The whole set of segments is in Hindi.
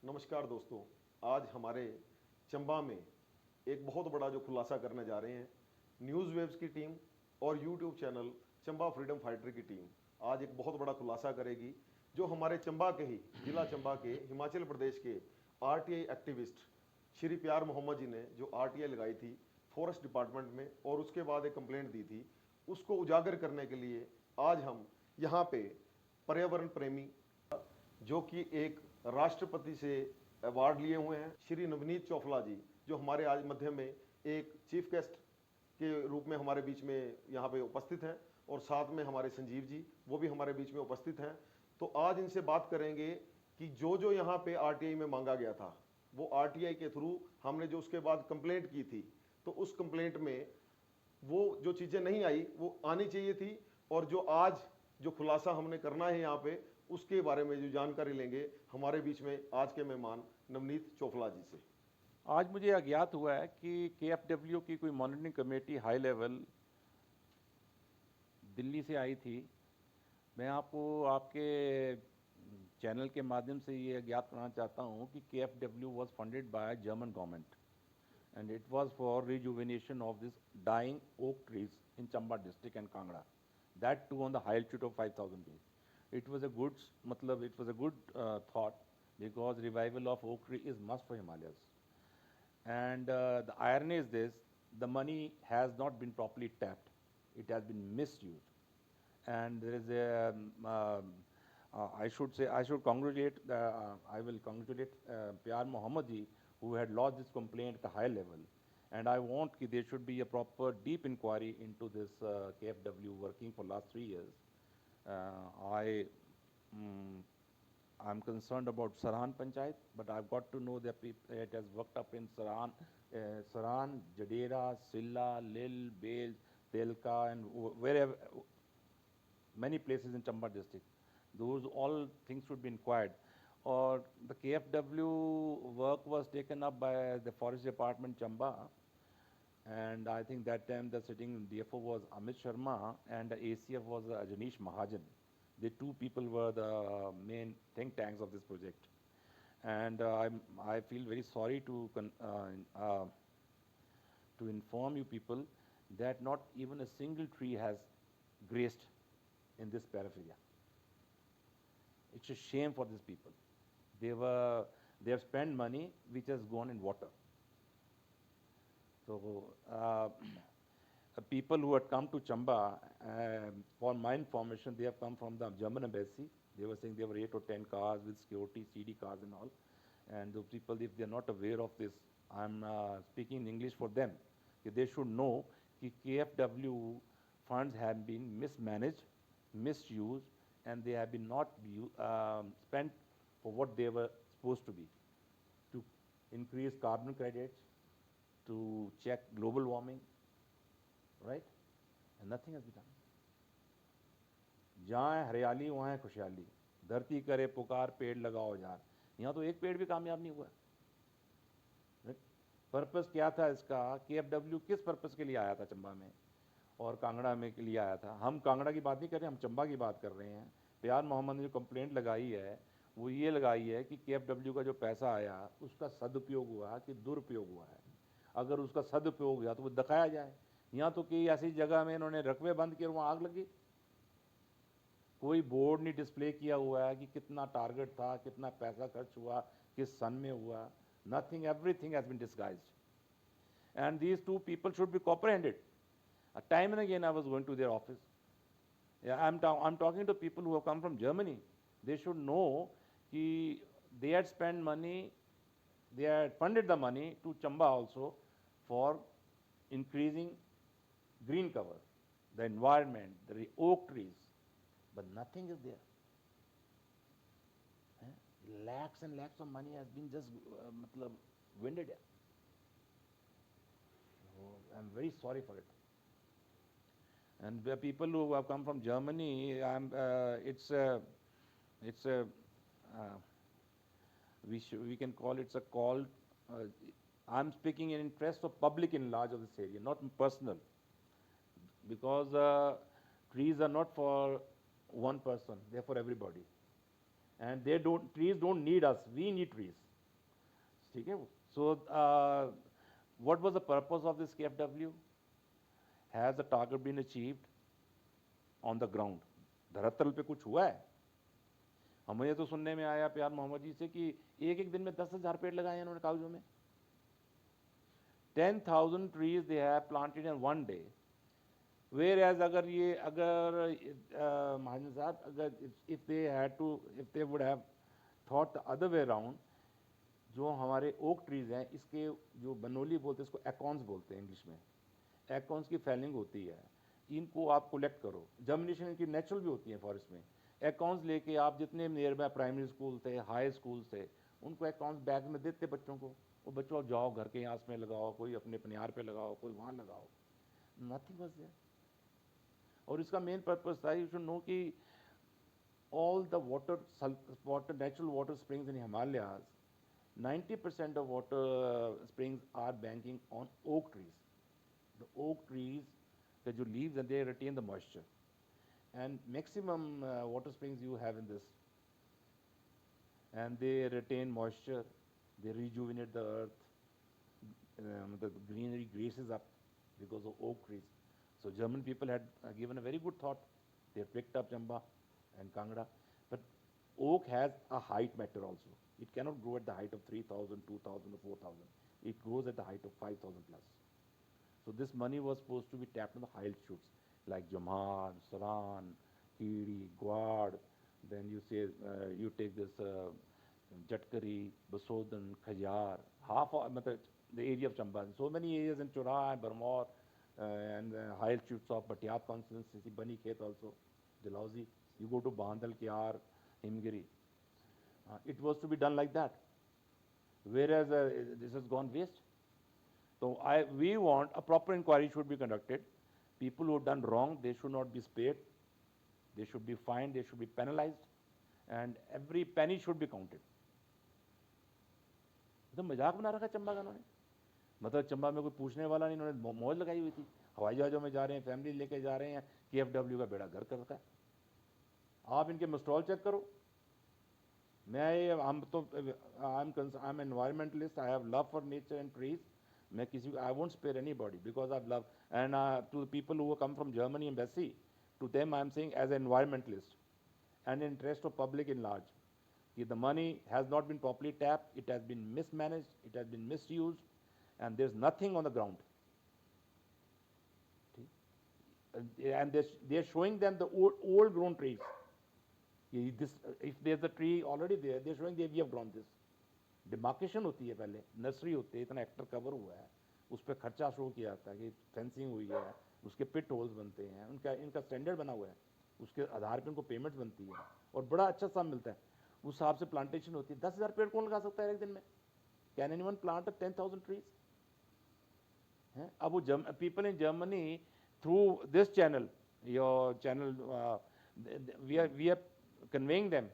नमस्कार दोस्तों। आज हमारे चंबा में एक बहुत बड़ा जो खुलासा करने जा रहे हैं, न्यूज़ वेब्स की टीम और YouTube channel Chamba freedom fighter की टीम आज एक बहुत बड़ा खुलासा करेगी, जो हमारे चंबा के ही जिला चंबा के हिमाचल प्रदेश के आरटीआई एक्टिविस्ट श्री प्यार मोहम्मद जी ने जो आरटीआई लगाई थी फॉरेस्ट डिपार्टमेंट में और उसके बाद एक कंप्लेंट दी थी, उसको उजागर करने के लिए आज हम यहाँ पे पर्यावरण प्रेमी जो कि एक राष्ट्रपति से अवार्ड लिए हुए हैं, श्री नवनीत चोफला जी, जो हमारे आज मध्य में एक चीफ गेस्ट के रूप में हमारे बीच में यहाँ पे उपस्थित हैं, और साथ में हमारे संजीव जी वो भी हमारे बीच में उपस्थित हैं। तो आज इनसे बात करेंगे कि जो जो यहाँ पे आरटीआई में मांगा गया था, वो आरटीआई के थ्रू हमने जो उसके बाद कंप्लेंट की थी, तो उस कंप्लेंट में वो जो चीज़ें नहीं आई वो आनी चाहिए थी, और जो आज जो खुलासा हमने करना है यहाँ पे उसके बारे में जो जानकारी लेंगे हमारे बीच में आज के मेहमान नवनीत चोफला जी से। आज मुझे अज्ञात हुआ है कि केएफडब्ल्यू की कोई monitoring committee high level Delhi से आई थी। मैं आपको आपके चैनल के माध्यम से ये ज्ञात कराना चाहता हूँ कि केएफडब्ल्यू was funded by German government and it was for rejuvenation of this dying oak trees in Chamba district and Kangra. That too on the high altitude of 5,000 feet. It was a good, it was a good thought because revival of oak tree is must for Himalayas. And the irony is this: the money has not been properly tapped; it has been misused. And there is a, I should say, I should congratulate, I will congratulate Pyar Mohammadi, who had lodged this complaint at a high level. And I want that there should be a proper deep inquiry into this KFW working for last 3 years. I, mm, I'm concerned about Saran Panchayat, but I've got to know that it has worked up in Saran, Jadera, Silla, Lil, Bales, Telka, and wherever, many places in Chamba district. Those all things should be inquired. Or the KFW work was taken up by the Forest Department Chamba, and I think that time the sitting DFO was Amit Sharma and the ACF was Ajanish Mahajan. The two people were the main think tanks of this project. And I feel very sorry to inform you people that not even a single tree has graced in this periphery. It's a shame for these people. They have spent money which has gone in water. So people who had come to Chamba, for my information, they have come from the German embassy. They were saying there were 8 or 10 cars with security, CD cars and all. And those people, if they're not aware of this, I'm speaking in English for them. They should know that KFW funds have been mismanaged, misused, and they have been not spent for what they were supposed to be, to increase carbon credits, to check global warming, right? And nothing has been done. जहाँ है हरियाली वहाँ है खुशहाली, धरती करे पुकार पेड़ लगाओ यार। यहाँ तो एक पेड़ भी कामयाब नहीं हुआ। पर्पस क्या था इसका? KFW किस पर्पस के लिए आया था चंबा में और कांगड़ा में के लिए आया था? हम कांगड़ा की बात नहीं कर रहे, हम चंबा की बात कर रहे हैं। प्यार मोहम्मद ने जो कंप्लेंट लगाई है वो ये लगाई है कि KFW का जो पैसा आया उसका सदुपयोग हुआ कि दुरुपयोग हुआ है। अगर उसका सदुपयोग हुआ तो वो दिखाया जाए। यहाँ तो कई ऐसी जगह में इन्होंने रकबे बंद किए, वहाँ आग लगी। कोई बोर्ड नहीं डिस्प्ले किया हुआ है कि कितना टारगेट था, कितना पैसा खर्च हुआ, किस सन में हुआ। Nothing, everything has been disguised. And these two people should be comprehended. Time and again I was going to their office. Yeah, I'm talking to people who have come from Germany. They should know that they had spent money, they had funded the money to Chamba also for increasing green cover, the environment, the oak trees, but nothing is there. Lakhs and lakhs of money has been just winded. I'm very sorry for it. And the people who have come from Germany, we can call it's a call. I'm speaking in interest of public in large of this area, not personal, because trees are not for one person; they're for everybody. And trees don't need us. We need trees. ठीक है। So what was the purpose of this KFW? Has the target been achieved on the ground? धरातल पे कुछ हुआ है? हमें तो सुनने में आया प्यार मोहम्मद जी से कि एक एक दिन में 10,000 पेड़ लगाए हैं उन्होंने कागजों में। 10,000 trees they have planted in one day. Whereas अगर महाजन साहब अगर if they would have thought the other way around, जो हमारे ओक ट्रीज हैं इसके जो बनोली बोलते हैं इसको एकॉन्स बोलते हैं इंग्लिश में, एकॉन्स की फैलिंग होती है, इनको आप कलेक्ट करो। जर्मिनेशन इनकी नेचुरल भी होती है फॉरेस्ट में। एकॉन्स लेके आप जितने नियर बाय प्राइमरी स्कूल थे, हाई स्कूल थे, उनको एकॉन्स बैग में देते बच्चों को, वो बच्चों जाओ घर के आस में लगाओ, कोई अपने पनियार पे लगाओ, कोई वहाँ लगाओ, नथिंग वाज देयर। और इसका मेन पर्पस था, यू शुड नो कि all the natural water springs in Himalayas, 90% of water springs are banking on oak trees. The oak trees, the जो leaves and they retain the moisture, and maximum water springs you have in this, and they retain moisture, they rejuvenate the earth, the greenery graces up because of oak trees. So German people had given a very good thought. They picked up Chamba and Kangra, but oak has a height matter also. It cannot grow at the height of 3,000, 2,000 or 4,000. It grows at the height of 5,000 plus. So this money was supposed to be tapped on the high shoots like Jamar, Saran, Kiri, Guad. Then you say you take this Jatkari, Basodan, Khajar, half of the area of Chamba. So many areas in Chora and Barmor and high shoots of Batiab constituency, Bani Khet also, Dalhousie. You go to Bandal, Kiar, Himgiri. It was to be done like that. Whereas this has gone waste. So we want a proper inquiry should be conducted. People who have done wrong, they should not be spared. They should be fined, they should be penalized, and every penny should be counted. तो मजाक बना रखा चंबा का उन्होंने, मतलब चंबा में कोई पूछने वाला नहीं, उन्होंने मौज लगाई हुई थी। हवाई जहाज़ों में जा रहे हैं, फैमिली लेके जा रहे हैं, KFW का बेड़ा गर्क कर रखा है। आप इनके मिस्टॉल चेक करो। I'm environmentalist, I have love for nature and trees. I won't spare anybody because I've loved, and to the people who come from Germany embassy, to them I'm saying as an environmentalist and in interest of public in large, the money has not been properly tapped, it has been mismanaged, it has been misused, and there's nothing on the ground. And they're showing them the old grown trees. If there's a tree already there, they're showing that we have grown this. Demarcation होती है, पहले नर्सरी होती है, इतना हेक्टर कवर हुआ है, उस पर खर्चा शो किया जाता है कि फेंसिंग हुई है, उसके पिट होल्स बनते हैं, इनका स्टैंडर्ड बना हुआ है, उसके आधार पे उनको पेमेंट बनती है और बड़ा अच्छा सा मिलता है। उस हिसाब से प्लांटेशन होती है। 10,000 पेड़ कौन लगा सकता है एक दिन में? Can anyone plant 10,000 trees? अब वो people in Germany through this channel, your channel, we are conveying them,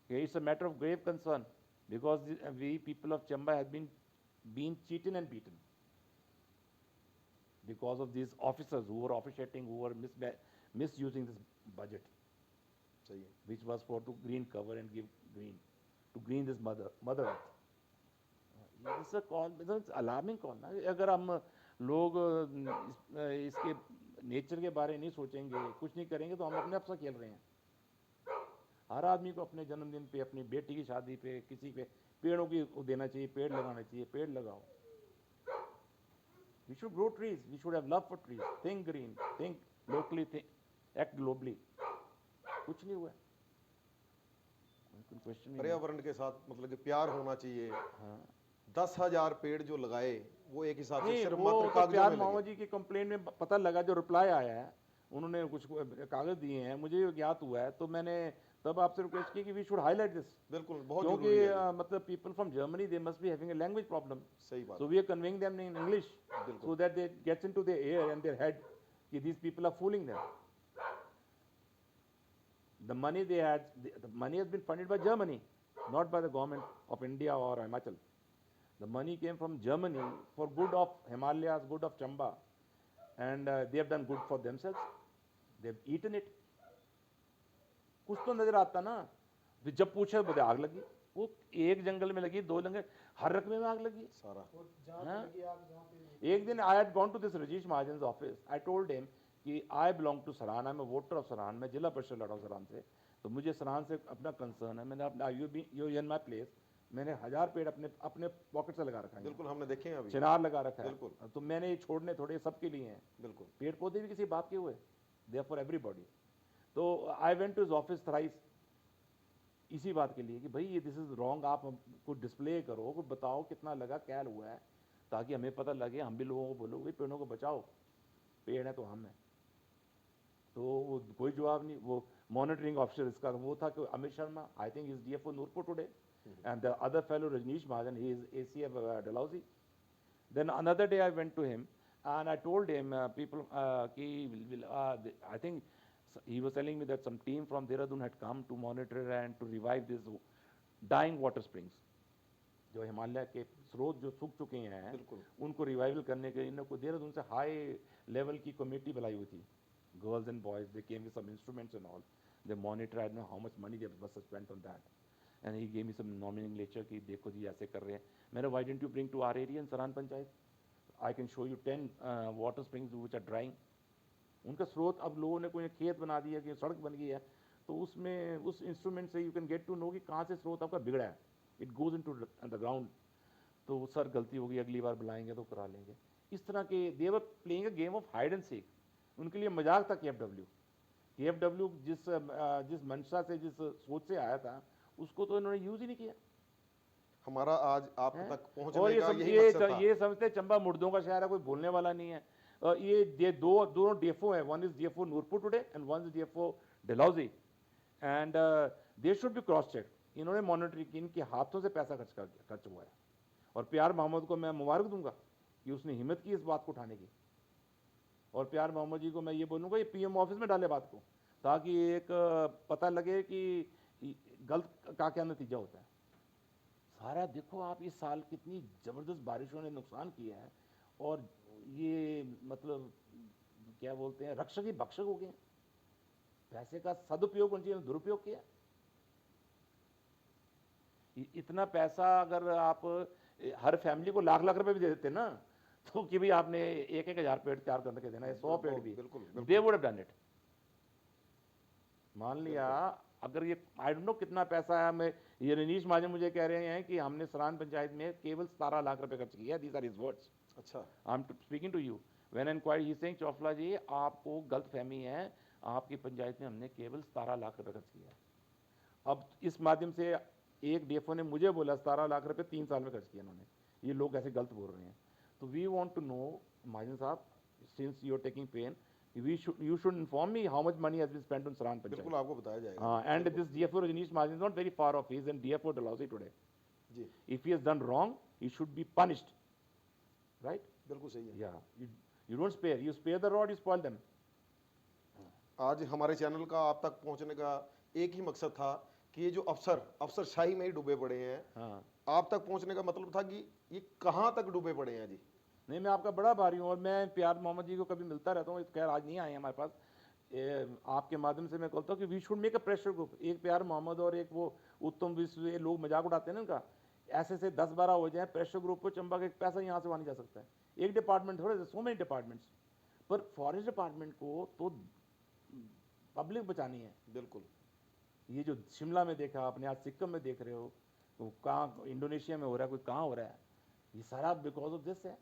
it's a matter of grave concern because we people of Chamba have been cheated and beaten because of these officers who were officiating, who were misusing this budget, which was for to green cover and give green to green this mother earth. This is a call, it's alarming call. अगर हम लोग इसके नेचर के बारे में नहीं सोचेंगे, कुछ नहीं करेंगे, तो हम अपने आप से खेल रहे हैं। हर आदमी को अपने जन्मदिन पे, अपनी बेटी की शादी पे, किसी पे पेड़ों की देना चाहिए, पेड़ लगाना चाहिए, पेड़ लगाओ। We should grow trees, we should have love for trees, think green, think locally, act globally. कुछ नहीं हुआ। पर्यावरण के साथ मतलब कि प्यार होना चाहिए। हाँ। 10,000 पेड़ जो लगाए वो एक हिसाब से सिर्फ मात्र कागजों में मोहम्मद जी की कंप्लेंट में पता लगा, जो रिप्लाई आया है, उन्होंने कुछ कागज दिए हैं, मुझे ज्ञात हुआ है, तो मैंने तब आपसे रिक्वेस्ट की कि वी शुड हाईलाइट दिस। बिल्कुल, बहुत जरूरी है, क्योंकि मतलब people from Germany they must be having a language problem. सही बात। So we are conveying them in English so that they gets into their ear and their head कि these people are fooling them. The money they had, the money has been funded by Germany, not by the government of India or Himachal. The money came from Germany for good of Himalayas, good of Chamba, and they have done good for themselves. They have eaten it. कुछ तो नजर आता ना, जब पूछे बोले आग लगी, वो एक जंगल में लगी, 2 जंगल, हर रकबे में आग लगी है। सारा और जहाँ हाँ? पे लगी आग जहाँ पे एक दिन I had gone to this Rajish Mahajan office, I told him कि I belong to Saran, I am a voter of Saran, मैं जिला परिषद लड़ा हूँ सरान से, तो मुझे सरान से अपना कंसर्न है, मैंने अपना यू इन माई प्लेस, मैंने 1000 पेड़ अपने अपने पॉकेट से लगा रखा है, बिल्कुल हमने देखे हैं अभी, चिनार लगा रखा है, बिल्कुल। तो मैंने ये छोड़ने थोड़े सबके लिए हैं, बिल्कुल पेड़ पौधे भी किसी बाप के हुए, दे आर फॉर एवरीबॉडी। तो I went to his office thrice इसी बात के लिए कि भाई ये दिस इज रॉन्ग, आप हमको डिस्प्ले करो, कुछ बताओ कितना लगा, क्या हुआ है, ताकि हमें पता लगे, हम भी लोगों को बोलो भाई पेड़ों को बचाओ, पेड़ है तो हम हैं। तो वो कोई जवाब नहीं। वो मॉनिटरिंग ऑफिसर इसका वो था कि Amit Sharma, I think is DFO Nurpur today, and the other fellow Rajnish Mahajan, he is ACF Dalhousie. Then another day I went to him and I told him, people, I think he was telling me that some team from Dehradun had come to monitor and to revive these dying water springs. जो हिमालय के स्रोत जो सूख चुके हैं, बिल्कुल। उनको रिवाइवल करने के लिए इनको देहरादून से हाई लेवल की कमेटी बुलाई हुई थी, girls and boys, they came with some instruments and all, they monitor, I don't know how much money they must spent on that, and he gave me some nomenclature कि देखो जी ऐसे कर रहे हैं। मैंने why didn't you bring to our area in Saran panchayat, I can show you 10 water springs which are drying. उनका स्रोत अब लोगों ने कोई खेत बना दिया कि सड़क बन गई है, तो उसमें उस इंस्ट्रूमेंट से you can get to know कि कहाँ से स्रोत आपका बिगड़ा है, it goes into the ground. तो सर गलती होगी, अगली बार बुलाएंगे तो करा लेंगे। इस तरह के they were playing a game of hide and seek, उनके लिए मजाक था केएफडब्ल्यू जिस मंशा से, जिस सोच से आया था, उसको तो इन्होंने यूज ही नहीं किया। हमारा आज आप तक और पहुंचने का यही मकसद था। ये समझते चंबा मुर्दों का शहर है, कोई बोलने वाला नहीं है। ये दोनों डीएफओ है, one is DFO Nurpur today and one is DFO Dalhousie, and they should be cross check. इन्होंने मॉनिटरिंग की, इनके हाथों से पैसा खर्च हुआ है, और प्यार मोहम्मद को मैं मुबारक दूंगा कि उसने हिम्मत की इस बात को उठाने की, और प्यार मोहम्मद जी को मैं ये बोलूँगा ये पीएम ऑफिस में डाले बात को, ताकि एक पता लगे कि गलत का क्या नतीजा होता है। सारा देखो आप, इस साल कितनी ज़बरदस्त बारिशों ने नुकसान किया है, और ये मतलब क्या बोलते हैं, रक्षक ही भक्षक हो गए। पैसे का सदुपयोग होना चाहिए, दुरुपयोग किया। इतना पैसा अगर आप हर फैमिली को लाख लाख रुपए भी दे देते ना, तो कि भाई आपने 1,000 पेड़ तैयार करके देना है, 100 पेड़ भी, they would have done it. मान लिया अगर ये, आई डोंट नो कितना पैसा है, मैं ये रनीश महाजन मुझे कह रहे हैं कि हमने सरान पंचायत में केवल 17 लाख रुपए खर्च किया, दीज आर हिज वर्ड्स। अच्छा, I am speaking to you, when inquiry he saying Chophla ji आपको गलतफहमी है, आपकी पंचायत में हमने केवल 17 लाख रुपए खर्च किया। अब इस माध्यम से एक डीएफओ ने मुझे बोला 17 लाख रुपए 3 साल में खर्च किया इन्होंने, ये लोग ऐसे गलत बोल रहे हैं। तो we want to know Mahajan sahab, since you are taking pain, you should inform me how much money has been spent on Saran Panchayat. बिल्कुल आपको बताया जाएगा। And this DFO Rajneesh Mahajan is not very far off. He is in DFO Dalhousie today. Ji If he has done wrong, he should be punished. Right? बिल्कुल सही है। Yeah. You don't spare. You spare the rod, you spoil them. आज हमारे चैनल का आप तक पहुंचने का एक ही मकसद था कि ये जो अफसरशाही में ही डूबे पड़े हैं, हाँ। आप तक पहुंचने का मतलब था कि ये कहां तक डूबे पड़े हैं जी। नहीं, मैं आपका बड़ा भारी हूँ, और मैं प्यार मोहम्मद जी को कभी मिलता रहता हूँ, खैर आज नहीं आए हमारे पास। आपके माध्यम से मैं कहता हूँ कि we should make a pressure group, एक प्यार मोहम्मद और एक वो उत्तम विश्व, ये लोग मजाक उड़ाते हैं ना उनका, ऐसे से 10-12 हो जाए प्रेशर ग्रुप को, चंबा का एक पैसा यहाँ से वहाँ नहीं जा सकता है। एक डिपार्टमेंट थोड़े, सो मेनी डिपार्टमेंट्स, पर फॉरेस्ट डिपार्टमेंट को तो पब्लिक बचानी है। बिल्कुल। ये जो शिमला में देखा आपने, आज सिक्किम में देख रहे हो, तो कहाँ इंडोनेशिया में हो रहा है, कोई कहाँ हो रहा है, ये सारा बिकॉज ऑफ दिस है,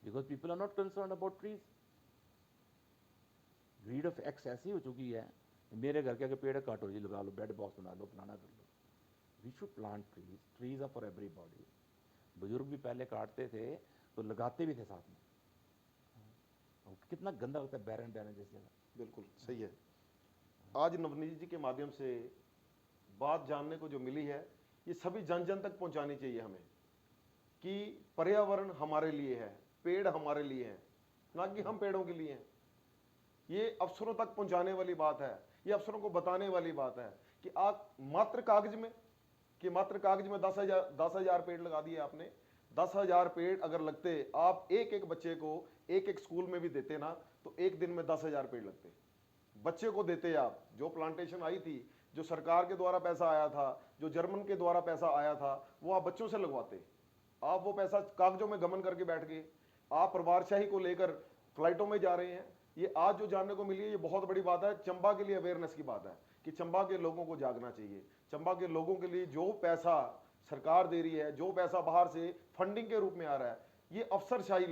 because people are not concerned about trees. Greed of X ऐसी हो चुकी है, मेरे घर के आगे पेड़ काटो जी, लगा लो, बेड बॉक्स बना लो, फलाना कर लो। We should plant trees. Trees are for everybody. बुजुर्ग भी पहले काटते थे तो लगाते भी थे साथ में। कितना गंदा होता है बैरन जैसी जगह। बिल्कुल सही है। आज नवनीत जी के माध्यम से बात जानने को जो मिली है, ये सभी जन जन तक पहुंचानी चाहिए हमें, कि पर्यावरण हमारे लिए है, पेड़ हमारे लिए हैं, ना कि हम पेड़ों के लिए हैं। ये अफसरों तक पहुंचाने वाली बात है, ये अफसरों को बताने वाली बात है कि आप मात्र कागज में 10,000 पेड़ लगा दिए आपने। 10,000 पेड़ अगर लगते, आप एक एक बच्चे को एक एक स्कूल में भी देते ना, तो एक दिन में 10,000 पेड़ लगते। बच्चे को देते आप, जो प्लांटेशन आई थी जो सरकार के द्वारा पैसा आया था, जो जर्मन के द्वारा पैसा आया था, वो आप बच्चों से लगवाते। आप वो पैसा कागजों में गमन करके बैठ गए। आप परिवारशाही को लेकर फ्लाइटों में जा रहे हैं। ये आज जो जानने को मिली है, ये बहुत बड़ी बात है। चंबा के लिए अवेयरनेस की बात है कि चंबा के लोगों को जागना चाहिए। चंबा के लोगों के लिए जो पैसा सरकार दे रही है, जो पैसा बाहर से फंडिंग के रूप में आ रहा है, ये अफसरशाही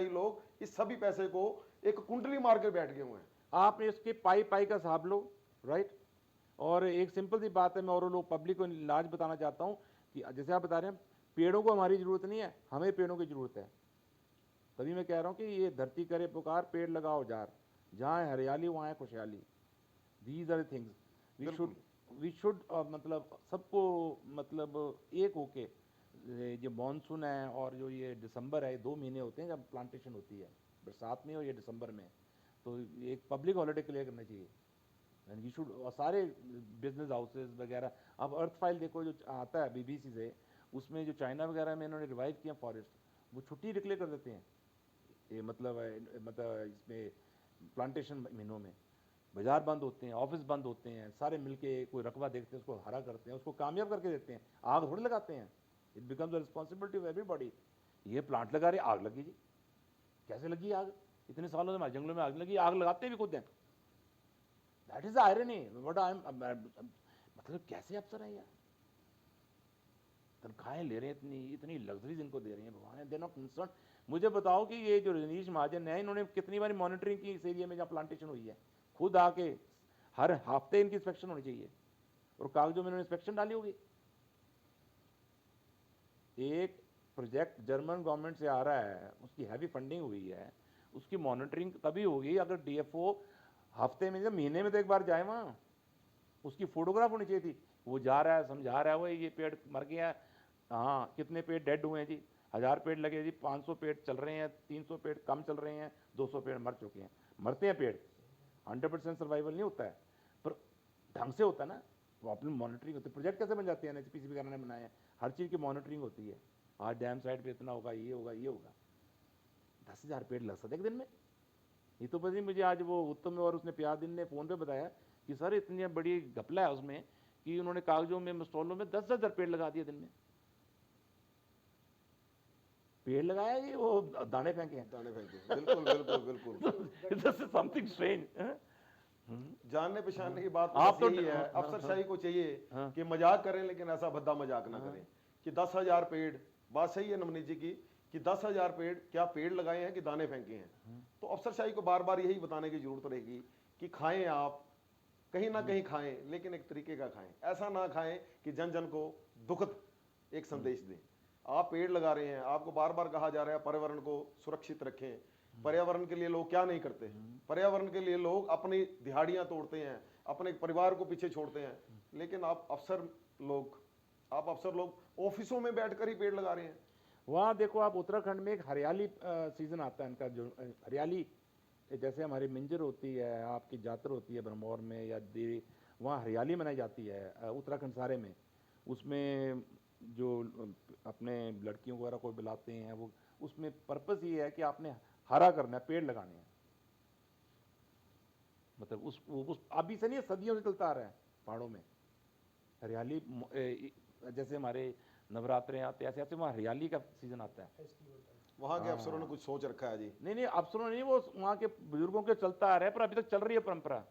लोग इस सभी पैसे को एक कुंडली मार के बैठ गए हुए हैं। आपने इसके पाई पाई का हिसाब लो, राइट। और एक सिंपल सी बात है, मैं और लोग पब्लिक को लाज बताना चाहता हूँ कि जैसे आप बता रहे हैं, पेड़ों को हमारी जरूरत नहीं है, हमें पेड़ों की जरूरत है। तभी मैं कह रहा हूँ कि ये धरती करे पुकार, पेड़ लगाओ जार, जहाँ है हरियाली वहाँ है खुशहाली। These are things we should मतलब सबको मतलब एक होके, जो मानसून है और जो ये दिसंबर है, 2 महीने होते हैं जब प्लांटेशन होती है, बरसात में और ये दिसंबर में, तो एक पब्लिक हॉलीडे क्लियर करना चाहिए। एंड वी शुड, सारे बिजनेस हाउसेज वगैरह, अब अर्थ फाइल देखो जो आता है बीबीसी से, उसमें जो चाइना वगैरह में इन्होंने रिवाइव किया फॉरेस्ट, वो छुट्टी डिक्लेयर कर देते हैं, ये मतलब इसमें प्लांटेशन महीनों में बाजार बंद होते हैं, ऑफिस बंद होते हैं, सारे मिलके कोई रकबा देखते हैं, उसको हरा करते हैं, उसको कामयाब करके देते हैं, आग थोड़ी लगाते हैं। It becomes the responsibility of everybody. ये प्लांट लगा रहे, आग लगी जी, कैसे लगी आग? इतने सालों से हमारे जंगलों में आग लगी, आग लगाते भी खुद हैं। That is irony. What I am, मतलब कैसे अफसर है यार, तनख्वाहें ले रहे हैं, इतनी इतनी लग्जरीज इनको दे रहे हैं भगवान, दे नॉट कंसर्न। मुझे बताओ कि ये जो रजनीश महाजन है, इन्होंने कितनी बार मॉनिटरिंग की इस एरिया में जहाँ प्लांटेशन हुई है? खुद आके हर हफ्ते इनकी इंस्पेक्शन होनी चाहिए, और कागजों में इन्होंने इंस्पेक्शन डाली होगी। एक प्रोजेक्ट जर्मन गवर्नमेंट से आ रहा है, उसकी हैवी फंडिंग हुई है, उसकी मॉनिटरिंग तभी होगी अगर डीएफओ हफ्ते में, जब महीने में तो एक बार जाए वहाँ, उसकी फोटोग्राफ होनी चाहिए थी। वो जा रहा है, समझा रहा है, वो ये पेड़ मर गया है, हाँ कितने पेड़ डेड हुए हैं जी, 1000 पेड़ लगे जी, 500 पेड़ चल रहे हैं, 300 पेड़ कम चल रहे हैं, 200 पेड़ मर चुके हैं। मरते हैं पेड़, 100% सर्वाइवल नहीं होता है, पर ढंग से होता है ना, वो अपनी मॉनिटरिंग होती है। प्रोजेक्ट कैसे बन जाते हैं, एनएचपीसी वगैरह ने बनाए हैं, हर चीज़ की मॉनिटरिंग होती है। आज डैम साइड पे इतना होगा, ये होगा, ये होगा। 10,000 पेड़ लग सकते एक दिन में। ये तो पता नहीं, मुझे आज वो उत्तम और उसने प्यार दिन ने फ़ोन पे बताया कि सर इतनी बड़ी घपला है उसमें कि उन्होंने कागजों में, मस्टॉलों में 10,000 पेड़ लगा दिए दिन में। पेड़ लगाया कि वो दाने फेंके हैं? दाने फेंके, बिल्कुल बिल्कुल बिल्कुल। This is something strange. जानने पहचानने की बात आप तो तो बस यही है, अफसरशाही को चाहिए हाँ। कि मजाक करें, लेकिन ऐसा भद्दा मजाक ना करें कि 10,000 पेड़, बात सही है नवनीत जी की, कि 10,000 पेड़, क्या पेड़ लगाए हैं कि दाने फेंके हैं? तो अफसरशाही को बार बार यही बताने की जरूरत रहेगी कि खाएं आप, कहीं ना कहीं खाएं, लेकिन एक तरीके का खाएं। ऐसा ना खाएं कि जन जन को दुखद एक संदेश दें। आप पेड़ लगा रहे हैं, आपको बार बार कहा जा रहा है पर्यावरण को सुरक्षित रखें। पर्यावरण के लिए लोग क्या नहीं करते? पर्यावरण के लिए लोग अपनी दिहाड़ियां तोड़ते हैं, अपने परिवार को पीछे छोड़ते हैं, लेकिन आप अफसर लोग ऑफिसों में बैठकर ही पेड़ लगा रहे हैं। वहाँ देखो आप, उत्तराखंड में एक हरियाली सीजन आता है इनका, जो हरियाली, जैसे हमारी मिंजर होती है, आपकी जातर होती है ब्रह्मौर में या देवी, वहाँ हरियाली मनाई जाती है उत्तराखंड सारे में। उसमें जो अपने लड़कियों वगैरह को बुलाते हैं, वो उसमें पर्पस ये है कि आपने हरा करना है, पेड़ लगाने हैं। मतलब उस अभी से नहीं, सदियों से चलता आ रहा है पहाड़ों में हरियाली। जैसे हमारे नवरात्रे आते हैं, ऐसे ऐसे वहाँ हरियाली का सीजन आता है। वहां के अफसरों ने कुछ सोच रखा है जी? नहीं नहीं, अफसरों नहीं, वो वहाँ के बुजुर्गों के चलता आ रहा है, पर अभी तक चल रही है परंपरा।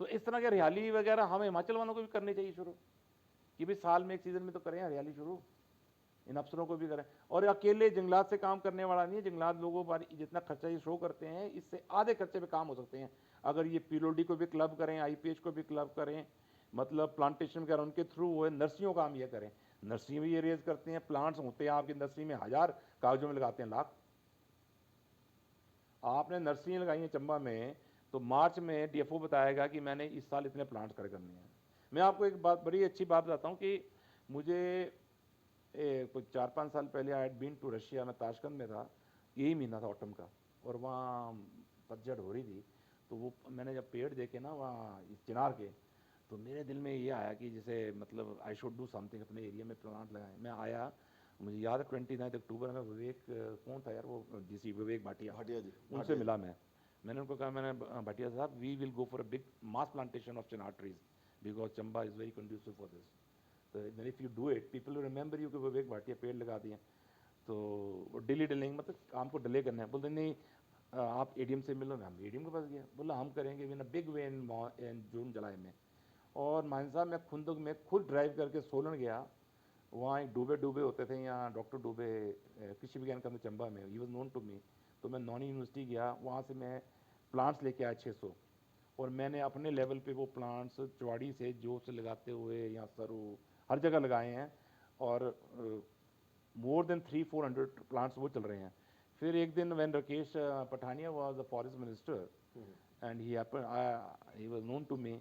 तो इस तरह के हरियाली वगैरह हम हिमाचल वालों को भी करनी चाहिए शुरू, कि भाई साल में एक सीजन में तो करें हरियाली शुरू, इन अफसरों को भी करें। और अकेले जंगलात से काम करने वाला नहीं है, जंगलात लोगों पर जितना खर्चा ये शो करते हैं, इससे आधे खर्चे पे काम हो सकते हैं अगर ये पीलोडी को भी क्लब करें, आईपीएच को भी क्लब करें, मतलब प्लांटेशन वगैरह उनके थ्रू वो नर्सरियों का हम ये करें। नर्सरी भी ये रेज करते हैं, प्लांट्स होते हैं आपकी नर्सरी में, 1000 कागजों में लगाते हैं लाख। आपने नर्सरी लगाई है चंबा में, तो मार्च में डीएफओ बताएगा कि मैंने इस साल इतने प्लांट्स खड़े करने हैं। मैं आपको एक बात, बड़ी अच्छी बात बताता हूँ कि मुझे कुछ 4-5 साल पहले I had been to Russia, मैं ताशकंद में था, यही महीना था ऑटम का, और वहाँ पतझड़ हो रही थी। तो वो मैंने जब पेड़ देखे ना वहाँ इस चिनार के, तो मेरे दिल में ये आया कि जैसे मतलब आई शुड डू समथिंग, अपने एरिया में प्लांट लगाएं। मैं आया, मुझे याद है 29 अक्टूबर में विवेक, कौन था यार वो, डीसी विवेक भाटिया, भाटिया जी, उनसे भाटिया मिला मैं। मैंने उनको कहा, मैंने Bhatia sahab we will go for a big mass plantation of chinar trees, because Chamba is very conducive for this. So then if you do it, people will remember you कि विवेक भाटिया पेड़ लगा दिए. तो वो डिली डिलेंगे, मतलब काम को डिले करना है. बोलते नहीं आप एडीएम से मिलो ना. हम एडीएम के पास गया, बोला हम करेंगे इन बिग वे इन जून जुलाई में. और मान साहब मैं खुद ड्राइव करके सोलन गया. वहाँ एक डूबे होते थे यहाँ, डॉक्टर डूबे कृषि विज्ञान केंद्र चंबा में, he was known to me. तो मैं नॉन यूनिवर्सिटी गया, वहाँ से मैं प्लांट्स लेके आया 600, और मैंने अपने लेवल पे वो प्लांट्स चौड़ी से जो से लगाते हुए यहाँ सरू हर जगह लगाए हैं. और मोर देन 300-400 प्लांट्स वो चल रहे हैं. फिर एक दिन when Rakesh Pathania was the forest minister and he was known to me.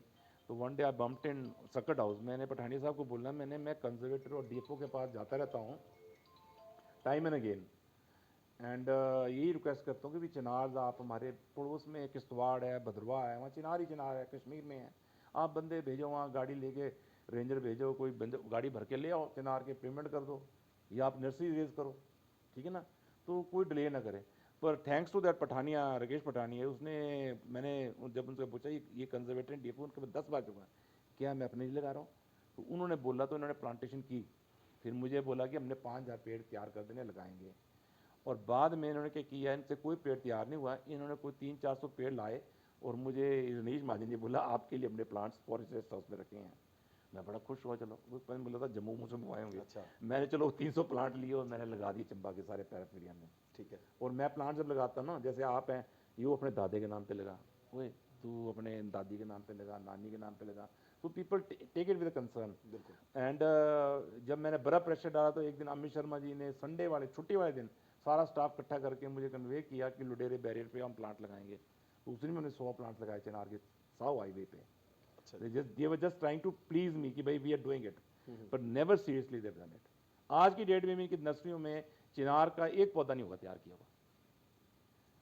तो one day I bumped in circuit house. मैंने पठानिया साहब को बोला, मैं कंजर्वेटर और डीएफओ के पास जाता रहता हूँ टाइम एंड अगेन, एंड यही रिक्वेस्ट करता हूँ कि भी चिनार आप हमारे पड़ोस में किश्तवाड़ है, भद्रवाह है, वहाँ चिनार ही चिनार है, कश्मीर में है. आप बंदे भेजो वहाँ, गाड़ी लेके रेंजर भेजो, कोई बंदे गाड़ी भर के ले आओ चिनार के, पेमेंट कर दो, या आप नर्सरी रेज करो, ठीक है ना. तो कोई डिले ना करे. पर thanks to that Pathania, Rakesh Pathania, उसने मैंने जब उनसे पूछा ये कंजर्वेटर डीएफओ, उनके 10 बार चुका क्या मैं अपने लिए लगा रहा हूँ. तो उन्होंने बोला, तो इन्होंने प्लांटेशन की. फिर मुझे बोला कि हमने 5000 पेड़ तैयार कर देने, लगाएंगे. और बाद में इन्होंने क्या किया, इनसे कोई पेड़ तैयार नहीं हुआ. इन्होंने कोई 300-400 पेड़ लाए, और मुझे रनीश महाजन जी बोला आपके लिए हमने प्लांट्स फॉरेस्ट रेस्ट हाउस में रखे हैं. मैं बड़ा खुश हुआ. चलो वो मैंने बोला था जम्मू से मंगवाए होंगे. अच्छा. मैंने चलो 300 प्लांट लिए और मैंने लगा दिए चंबा के सारे पैराफेरिया में. ठीक है. और मैं प्लांट जब लगाता ना, जैसे आप हैं, ये अपने दादे के नाम पे लगा, ओए तू अपने दादी के नाम पे लगा, नानी के नाम पे लगा. तो people take it with concern. बिल्कुल. एंड जब मैंने बड़ा प्रेशर डाला, तो एक दिन अमित शर्मा जी ने संडे वाले छुट्टी वाले दिन सारा स्टाफ इकट्ठा करके मुझे कन्वे किया कि लुडेरे बैरियर पे हम प्लांट लगाएंगे. तो उस दिन मैंने 100 प्लांट लगाए चिनार के साउ हाईवे पे. They were just trying to please me कि भाई we are doing it, but never seriously they've done it. आज की डेट में भी इनकी नर्सरियों में चिनार का एक पौधा नहीं होगा तैयार किया हुआ.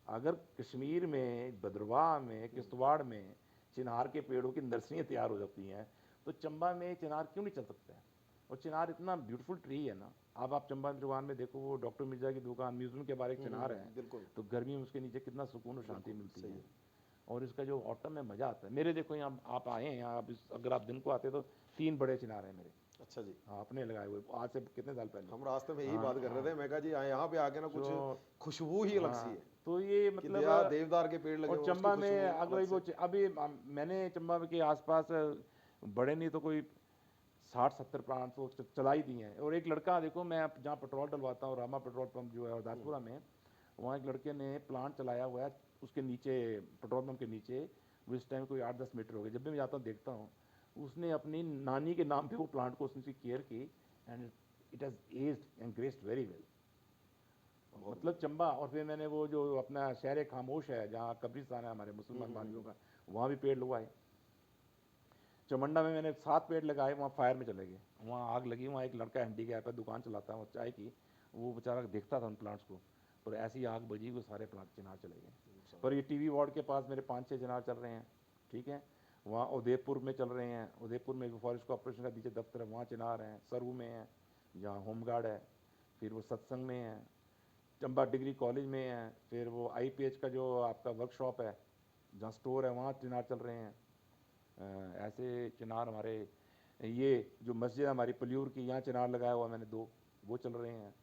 अगर कश्मीर में, भद्रवाह में, किश्तवाड़ में चिनार के पेड़ों की नर्सरियाँ तैयार हो जाती हैं, तो चंबा में चिनार क्यों नहीं चल सकता है. और चिनार इतना ब्यूटीफुल ट्री है ना. अब आप चंबा की दुकान में देखो, वो डॉक्टर मिर्जा की दुकान, म्यूजियम के बारे चिनार है. बिल्कुल. तो गर्मी में उसके नीचे कितना सुकून और शांति मिलती है. और इसका जो ऑटम में मज़ा आता है. मेरे देखो यहाँ आप आए हैं यहाँ, अगर आप दिन को आते तो 3 बड़े चिनार हैं मेरे. अच्छा जी. हाँ, अपने लगाए हुए, आज से कितने साल पहले. हम रास्ते में यही बात कर रहे थे. मैं कहा जी यहाँ पे आके ना कुछ खुशबू ही अलग सी है. तो ये मतलब देवदार के पेड़ लगे. और चंबा में अगर वो अभी मैंने चंबा के आसपास बड़े नहीं तो कोई 60-70 प्लांट तो चला ही दिए हैं. और एक लड़का देखो, मैं जहाँ पेट्रोल डलवाता हूँ, रामा पेट्रोल पंप जो है हरदासपुरा में, वहाँ एक लड़के ने प्लांट चलाया हुआ है. उसके नीचे, पेट्रोल पंप के नीचे, वो इस टाइम कोई 8-10 मीटर हो गए. जब भी मैं जाता हूँ देखता हूँ, उसने अपनी नानी के नाम पे वो प्लांट को उसने केयर की, and it has aged and graced very well. मतलब चंबा. और फिर मैंने वो जो अपना शहर खामोश है, जहाँ कब्रिस्तान है हमारे मुसलमान भाइयों का, वहाँ भी पेड़ लगवाए. चमंडा में मैंने 7 पेड़ लगाए, वहाँ फायर में चले गए, वहाँ आग लगी. वहाँ एक लड़का हैंडीकैप है, दुकान चलाता है चाय की, वो बेचारा देखता था उन प्लांट्स को, पर ऐसी आग बजी वो सारे प्लांट चिनार चले गए. पर ये टीवी वार्ड के पास मेरे 5-6 चिनार चल रहे हैं, ठीक है. वहाँ उदयपुर में चल रहे हैं. उदयपुर में फॉरेस्ट कॉर्पोरेशन का नीचे दफ्तर है, वहाँ चिनार हैं. सरऊ में है, जहाँ होमगार्ड है. फिर वो सत्संग में है, चंबा डिग्री कॉलेज में है. फिर वो IPH का जो आपका वर्कशॉप है, जहाँ स्टोर है, वहाँ चिनार चल रहे हैं. ऐसे चिनार हमारे, ये जो मस्जिद हमारी पल्यूर की, यहाँ चिनार लगाया हुआ मैंने 2, वो चल रहे हैं.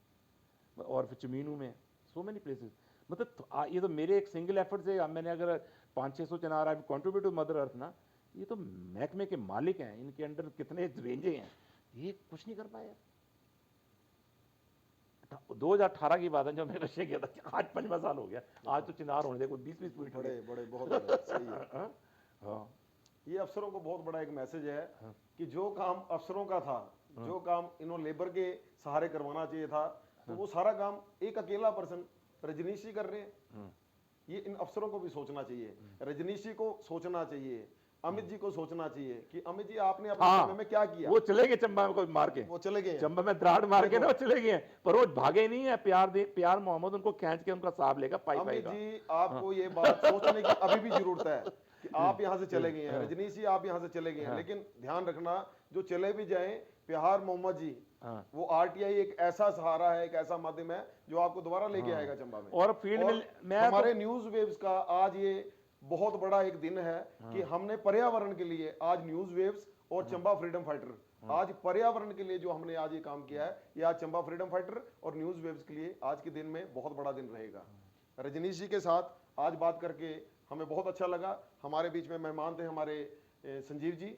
और फिर चमीनू में, सो मेनी प्लेसेस. मतलब ये तो मेरे एक सिंगल एफर्ट से मैंने अगर 500-600 चिनार आई कंट्रीब्यूट टू मदर अर्थ ना. ये तो महकमे के मालिक हैं, इनके अंडर कितने रेंजे हैं, ये कुछ नहीं कर पाए. 2018 की बात है जब मैं रशिया गया था, आज 5वां साल हो गया. आज तो चिनार होने देखो 20-20 फीट बड़े बहुत बड़े. सही है. हाँ, ये अफसरों को बहुत बड़ा एक मैसेज है कि जो काम अफसरों का था, जो काम इन्होंने लेबर के सहारे करवाना चाहिए था, तो वो सारा काम एक अकेला पर्सन रजनीश जी कर रहे हैं. ये इन अफसरों को भी सोचना चाहिए. रजनीश जी को सोचना चाहिए, अमित जी को सोचना चाहिए कि अमित जी आपने अपने समय में क्या किया. वो चले गए चंबा में, कोई मार के वो चले गए, चंबा में दराड़ मार के ना वो चले गए, पर वो भागे नहीं है. प्यार मोहम्मद उनको खींच के उनका साहब लेगा पाई पाई का. अमित जी आपको ये बात सोचने की अभी भी जरूरत है कि आप यहाँ से चले गए हैं. रजनीश जी आप यहाँ से चले गए हैं, लेकिन ध्यान रखना जो चले भी जाएं, प्यार मोहम्मद जी, वो RTI एक ऐसा सहारा है, एक ऐसा माध्यम है जो आपको दोबारा लेके आएगा चंबा में. और फील्ड में हमारे न्यूज वेव्स का आज ये बहुत बड़ा एक दिन है कि हमने पर्यावरण के लिए आज न्यूज वेव्स और चंबा फ्रीडम फाइटर, आज पर्यावरण के लिए जो हमने आज ये काम किया है, ये आज चंबा फ्रीडम फाइटर और न्यूज वेव्स के लिए आज के दिन में बहुत बड़ा दिन रहेगा। रजनीश जी के साथ आज बात करके हमें बहुत अच्छा लगा। हमारे बीच में मेहमान थे हमारे संजीव जी,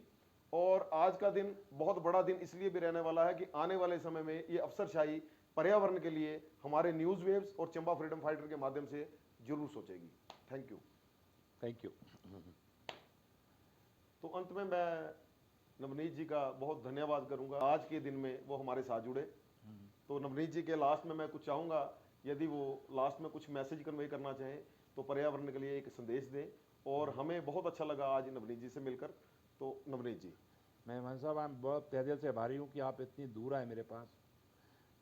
और आज का दिन बहुत बड़ा दिन इसलिए भी रहने वाला है कि आने वाले समय में ये अफसरशाही पर्यावरण के लिए हमारे न्यूज वेव्स और चंबा फ्रीडम फाइटर के माध्यम से जरूर सोचेगी। Thank you. Thank you. तो अंत में मैं नवनीत जी का बहुत धन्यवाद करूंगा, आज के दिन में वो हमारे साथ जुड़े। तो नवनीत जी के लास्ट में मैं कुछ चाहूंगा, यदि वो लास्ट में कुछ मैसेज कन्वे करना चाहें तो पर्यावरण के लिए एक संदेश दें। और हमें बहुत अच्छा लगा आज नवनीत जी से मिलकर। तो नवनीत जी। मैं मान साहब, मैं बहुत तहे दिल से आभारी हूँ कि आप इतनी दूर आए मेरे पास।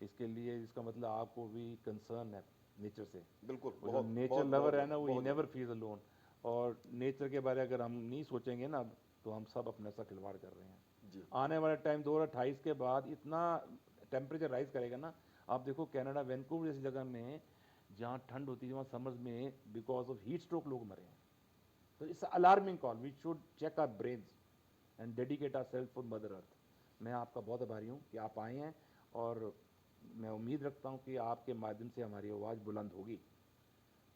इसके लिए इसका मतलब आपको भी कंसर्न है नेचर से। बिल्कुल, वो जो बहुत नेचर बहुत लवर बहुत है ना, वो बहुत नेवर फील्स अलोन। और नेचर के बारे अगर हम नहीं सोचेंगे ना, तो हम सब अपने साथ खिलवाड़ कर रहे हैं। जी। आने वाले टाइम 2028 के बाद इतना टेम्परेचर राइज करेगा ना। आप देखो कनाडा वैंकूवर जैसी जगह में जहाँ ठंड होती है, वहाँ समर्स में बिकॉज ऑफ हीट स्ट्रोक लोग मरे हैं। तो it's alarming call. We should check our brains and dedicate ourselves for mother earth. मैं आपका बहुत आभारी हूँ कि आप आए हैं, और मैं उम्मीद रखता हूँ कि आपके माध्यम से हमारी आवाज़ बुलंद होगी,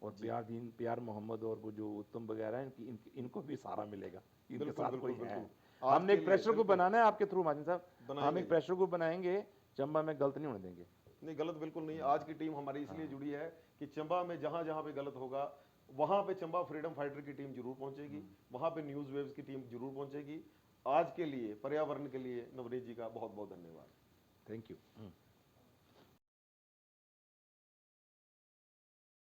और प्यार दीन, प्यार मोहम्मद और वो जो उत्तम वगैरह हैं, इनको भी सहारा मिलेगा। इनके बिल्कुल साथ बिल्कुल कोई है। बिल्कुल। आज हमने के एक लिए प्रेशर ग्रुप बिल्कुल बनाना है आपके थ्रू माजिद साहब। हम बनाएंगे एक जी। प्रेशर ग्रुप बनाएंगे, चंबा में गलत नहीं होने देंगे। नहीं, गलत बिल्कुल नहीं। आज की टीम हमारी इसलिए जुड़ी है कि चंबा में जहां जहां पे गलत होगा वहां पे चंबा फ्रीडम फाइटर की टीम जरूर पहुंचेगी, वहां पे न्यूज वेव्स की टीम जरूर पहुंचेगी। आज के लिए पर्यावरण के लिए नवनीत जी का बहुत बहुत धन्यवाद। Thank you.